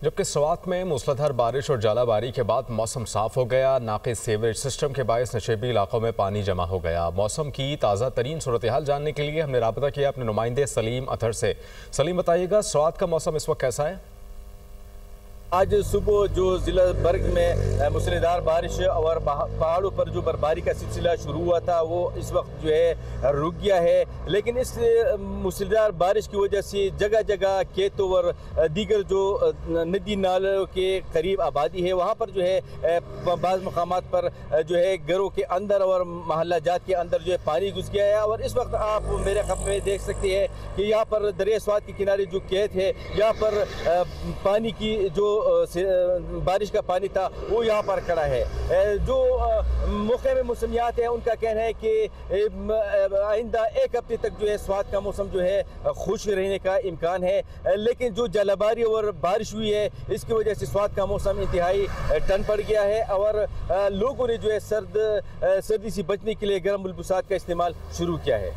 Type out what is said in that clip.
जबकि स्वात में मूसलाधार बारिश और जालाबारी के बाद मौसम साफ हो गया। नाक़िस सीवरेज सिस्टम के बायस नशेबी इलाकों में पानी जमा हो गया। मौसम की ताज़ा तरीन सूरत हाल जानने के लिए हमने राबता किया अपने नुमाइंदे सलीम अतहर से। सलीम, बताइएगा स्वात का मौसम इस वक्त कैसा है? आज सुबह जो ज़िला बर्ग में मूसलाधार बारिश और पहाड़ों पर जो बर्फबारी का सिलसिला शुरू हुआ था वो इस वक्त जो है रुक गया है। लेकिन इस मूसलाधार बारिश की वजह से जगह जगह खेतों और दीगर जो नदी नालों के करीब आबादी है वहाँ पर जो है बाज़ मकामात पर जो है घरों के अंदर और महल्ला जात के अंदर जो है पानी घुस गया है। और इस वक्त आप मेरे खत में देख सकते हैं कि यहाँ पर दरिया स्वात के किनारे जो खेत है यहाँ पर पानी की जो बारिश का पानी था वो यहाँ पर खड़ा है। जो मौके में मौसमियात है उनका कहना है कि आइंदा एक हफ्ते तक जो है स्वात का मौसम जो है खुश रहने का इम्कान है। लेकिन जो जलाबारी और बारिश हुई है इसकी वजह से स्वात का मौसम इंतहाई ठंड पड़ गया है और लोगों ने जो है सर्दी से बचने के लिए गर्म मलबूसात का इस्तेमाल शुरू किया है।